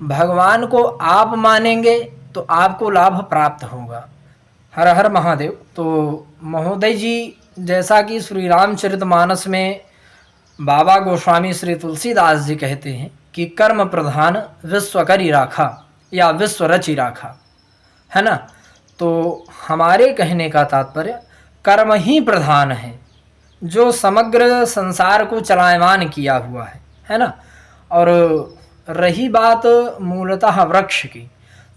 भगवान को आप मानेंगे तो आपको लाभ प्राप्त होगा। हर हर महादेव। तो महोदय जी, जैसा कि श्री रामचरितमानस में बाबा गोस्वामी श्री तुलसीदास जी कहते हैं कि कर्म प्रधान विश्व करी राखा या विश्व रचि राखा, है ना। तो हमारे कहने का तात्पर्य कर्म ही प्रधान है जो समग्र संसार को चलायमान किया हुआ है ना। और रही बात मूलतः वृक्ष की,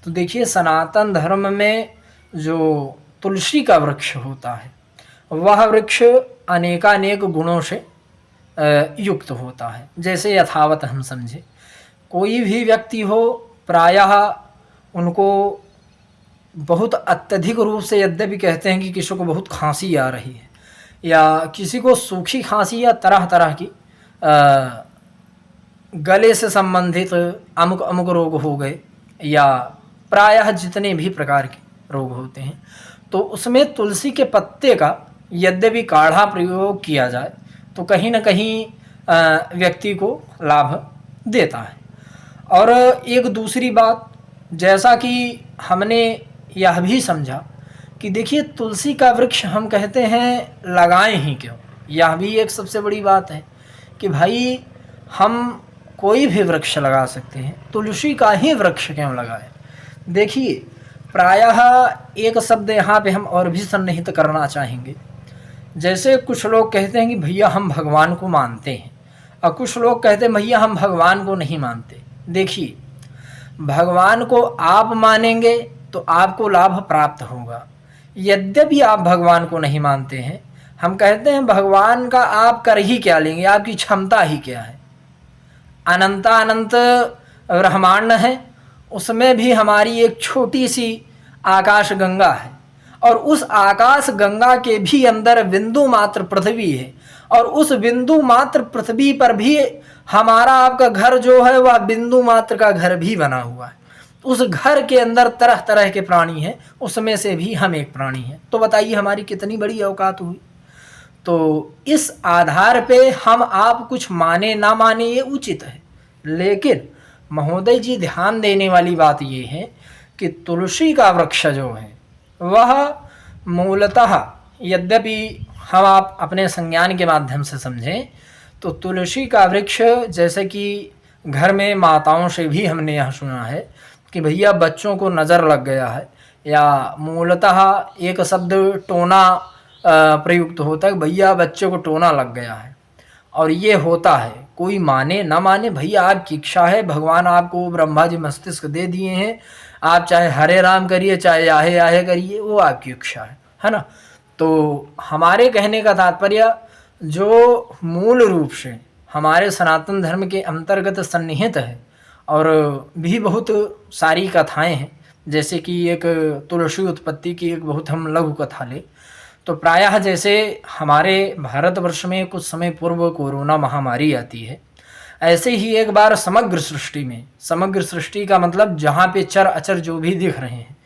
तो देखिए सनातन धर्म में जो तुलसी का वृक्ष होता है वह वृक्ष अनेकानेक गुणों से युक्त होता है। जैसे यथावत हम समझे, कोई भी व्यक्ति हो, प्रायः उनको बहुत अत्यधिक रूप से, यद्यपि कहते हैं कि किसी को बहुत खांसी आ रही है या किसी को सूखी खांसी या तरह तरह की गले से संबंधित अमुक अमुक रोग हो गए, या प्रायः जितने भी प्रकार के रोग होते हैं, तो उसमें तुलसी के पत्ते का यद्यपि काढ़ा प्रयोग किया जाए तो कहीं न कहीं व्यक्ति को लाभ देता है। और एक दूसरी बात, जैसा कि हमने यह भी समझा कि देखिए तुलसी का वृक्ष हम कहते हैं लगाएं ही क्यों, यह भी एक सबसे बड़ी बात है कि भाई हम कोई भी वृक्ष लगा सकते हैं, तुलसी का ही वृक्ष क्यों लगाएं। देखिए प्रायः एक शब्द यहाँ पे हम और भी सन्निहित करना चाहेंगे। जैसे कुछ लोग कहते हैं कि भैया हम भगवान को मानते हैं, और कुछ लोग कहते हैं भैया हम भगवान को नहीं मानते। देखिए, भगवान को आप मानेंगे तो आपको लाभ प्राप्त होगा। यद्यपि आप भगवान को नहीं मानते हैं, हम कहते हैं भगवान का आप कर ही क्या लेंगे, आपकी क्षमता ही क्या है। अनंतानंत ब्रह्मांड है, उसमें भी हमारी एक छोटी सी आकाश गंगा है, और उस आकाश गंगा के भी अंदर बिंदु मात्र पृथ्वी है, और उस बिंदु मात्र पृथ्वी पर भी हमारा आपका घर जो है वह बिंदु मात्र का घर भी बना हुआ है। उस घर के अंदर तरह तरह के प्राणी हैं, उसमें से भी हम एक प्राणी हैं। तो बताइए हमारी कितनी बड़ी औकात हुई। तो इस आधार पे हम आप कुछ माने ना माने ये उचित है, लेकिन महोदय जी ध्यान देने वाली बात ये है कि तुलसी का वृक्ष जो है वह मूलतः, यद्यपि हम आप अपने संज्ञान के माध्यम से समझें तो तुलसी का वृक्ष, जैसे कि घर में माताओं से भी हमने यह सुना है कि भैया बच्चों को नज़र लग गया है, या मूलतः एक शब्द टोना प्रयुक्त होता है, भैया बच्चे को टोना लग गया है। और ये होता है, कोई माने ना माने, भैया आपकी इच्छा है, भगवान आपको ब्रह्मा जी मस्तिष्क दे दिए हैं, आप चाहे हरे राम करिए चाहे आहे आहे करिए, वो आपकी इच्छा है ना। तो हमारे कहने का तात्पर्य जो मूल रूप से हमारे सनातन धर्म के अंतर्गत सन्निहित है, और भी बहुत सारी कथाएं हैं, जैसे कि एक तुलसी उत्पत्ति की एक बहुत हम लघु कथा ले तो प्रायः जैसे हमारे भारतवर्ष में कुछ समय पूर्व कोरोना महामारी आती है, ऐसे ही एक बार समग्र सृष्टि में, समग्र सृष्टि का मतलब जहाँ पे चर अचर जो भी दिख रहे हैं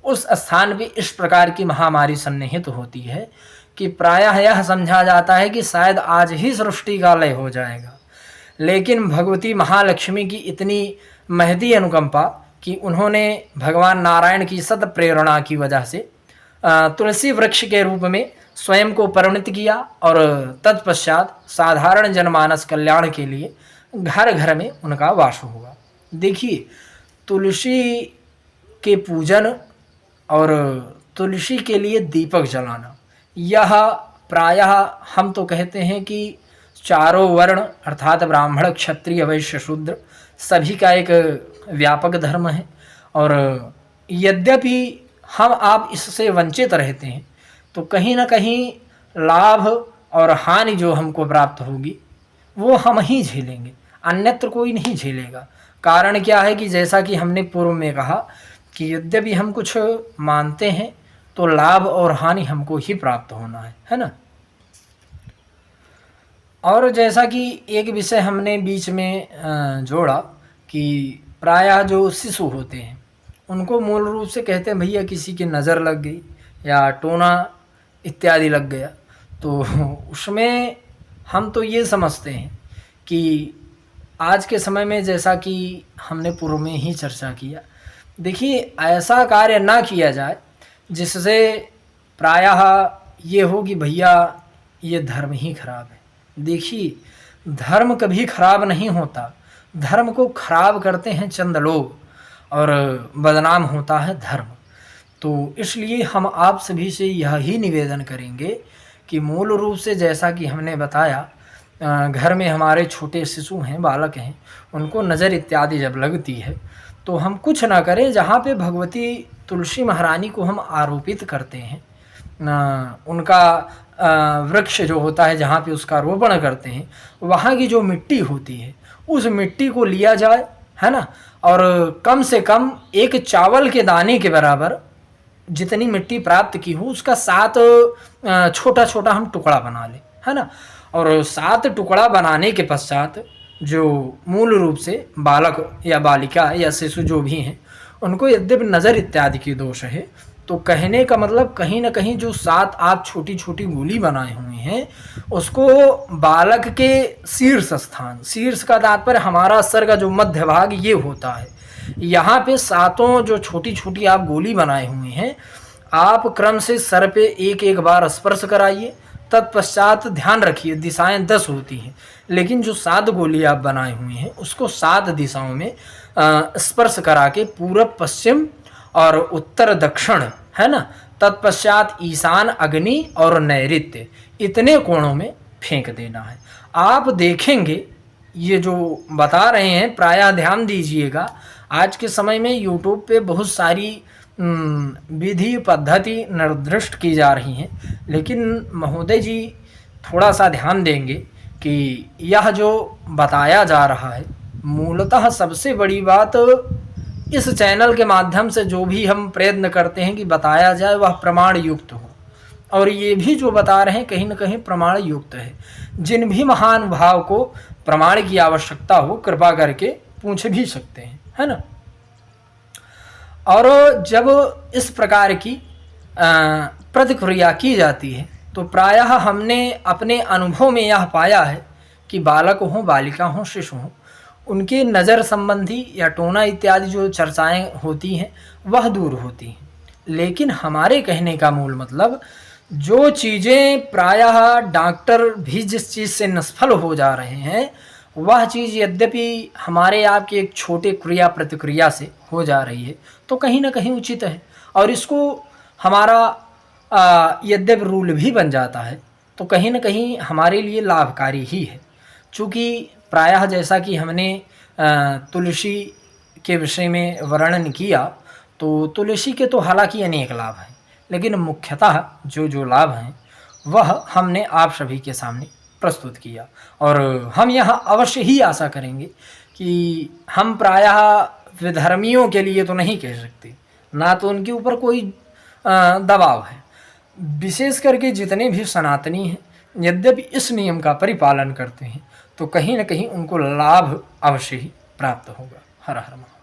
उस स्थान पे इस प्रकार की महामारी सन्निहित होती है कि प्रायः यह समझा जाता है कि शायद आज ही सृष्टि का लय हो जाएगा। लेकिन भगवती महालक्ष्मी की इतनी महती अनुकंपा कि उन्होंने भगवान नारायण की सत प्रेरणा की वजह से तुलसी वृक्ष के रूप में स्वयं को परिणित किया, और तत्पश्चात साधारण जनमानस कल्याण के लिए घर घर में उनका वास हुआ। देखिए, तुलसी के पूजन और तुलसी के लिए दीपक जलाना, यह प्रायः हम तो कहते हैं कि चारों वर्ण अर्थात ब्राह्मण क्षत्रिय वैश्य शूद्र सभी का एक व्यापक धर्म है। और यद्यपि हम आप इससे वंचित रहते हैं तो कहीं ना कहीं लाभ और हानि जो हमको प्राप्त होगी वो हम ही झेलेंगे, अन्यत्र कोई नहीं झेलेगा। कारण क्या है कि जैसा कि हमने पूर्व में कहा कि यद्यपि हम कुछ मानते हैं तो लाभ और हानि हमको ही प्राप्त होना है ना। और जैसा कि एक विषय हमने बीच में जोड़ा कि प्रायः जो शिशु होते हैं उनको मूल रूप से कहते हैं भैया किसी की नज़र लग गई या टोना इत्यादि लग गया, तो उसमें हम तो ये समझते हैं कि आज के समय में जैसा कि हमने पूर्व में ही चर्चा किया, देखिए ऐसा कार्य ना किया जाए जिससे प्रायः ये हो कि भैया ये धर्म ही खराब है। देखिए धर्म कभी खराब नहीं होता, धर्म को खराब करते हैं चंद लोग और बदनाम होता है धर्म। तो इसलिए हम आप सभी से यही निवेदन करेंगे कि मूल रूप से जैसा कि हमने बताया, घर में हमारे छोटे शिशु हैं, बालक हैं, उनको नज़र इत्यादि जब लगती है तो हम कुछ ना करें। जहाँ पे भगवती तुलसी महारानी को हम आरोपित करते हैं, उनका वृक्ष जो होता है जहाँ पे उसका रोपण करते हैं, वहाँ की जो मिट्टी होती है उस मिट्टी को लिया जाए, है ना, और कम से कम एक चावल के दाने के बराबर जितनी मिट्टी प्राप्त की हो उसका 7 छोटा छोटा हम टुकड़ा बना लें, है ना। और 7 टुकड़ा बनाने के पश्चात जो मूल रूप से बालक या बालिका या शिशु जो भी हैं उनको यद्यपि नज़र इत्यादि की दोष है, तो कहने का मतलब कहीं ना कहीं जो 7 आप छोटी छोटी गोली बनाए हुए हैं उसको बालक के शीर्ष स्थान, शीर्ष का तात्पर्य हमारा सर का जो मध्य भाग ये होता है, यहाँ पे 7 जो छोटी छोटी आप गोली बनाए हुए हैं आप क्रम से सर पे एक एक बार स्पर्श कराइए। तत्पश्चात ध्यान रखिए दिशाएं 10 होती हैं, लेकिन जो 7 गोली आप बनाए हुए हैं उसको 7 दिशाओं में स्पर्श करा के पूरब पश्चिम और उत्तर दक्षिण, है ना, तत्पश्चात ईशान अग्नि और नैऋत्य इतने कोणों में फेंक देना है। आप देखेंगे ये जो बता रहे हैं प्रायः ध्यान दीजिएगा, आज के समय में यूट्यूब पे बहुत सारी विधि पद्धति निर्दिष्ट की जा रही हैं, लेकिन महोदय जी थोड़ा सा ध्यान देंगे कि यह जो बताया जा रहा है मूलतः सबसे बड़ी बात इस चैनल के माध्यम से जो भी हम प्रयत्न करते हैं कि बताया जाए वह प्रमाण युक्त हो, और ये भी जो बता रहे हैं कहीं ना कहीं प्रमाण युक्त है। जिन भी महान भाव को प्रमाण की आवश्यकता हो कृपा करके पूछ भी सकते हैं, है ना। और जब इस प्रकार की प्रतिक्रिया की जाती है तो प्रायः हमने अपने अनुभव में यह पाया है कि बालक हो, बालिका हो, शिशु हो, उनके नज़र संबंधी या टोना इत्यादि जो चर्चाएं होती हैं वह दूर होती हैं। लेकिन हमारे कहने का मूल मतलब जो चीज़ें प्रायः डॉक्टर भी जिस चीज़ से निष्फल हो जा रहे हैं वह चीज़ यद्यपि हमारे आपके एक छोटे क्रिया प्रतिक्रिया से हो जा रही है तो कहीं ना कहीं उचित है, और इसको हमारा यद्यपि रूल भी बन जाता है तो कहीं ना कहीं हमारे लिए लाभकारी ही है। चूँकि प्रायः जैसा कि हमने तुलसी के विषय में वर्णन किया तो तुलसी के तो हालांकि अनेक लाभ हैं, लेकिन मुख्यतः जो जो लाभ हैं वह हमने आप सभी के सामने प्रस्तुत किया। और हम यहाँ अवश्य ही आशा करेंगे कि हम प्रायः विधर्मियों के लिए तो नहीं कह सकते, ना तो उनके ऊपर कोई दबाव है, विशेष करके जितने भी सनातनी हैं यद्यपि इस नियम का परिपालन करते हैं तो कहीं ना कहीं उनको लाभ अवश्य ही प्राप्त होगा। हर हर महादेव।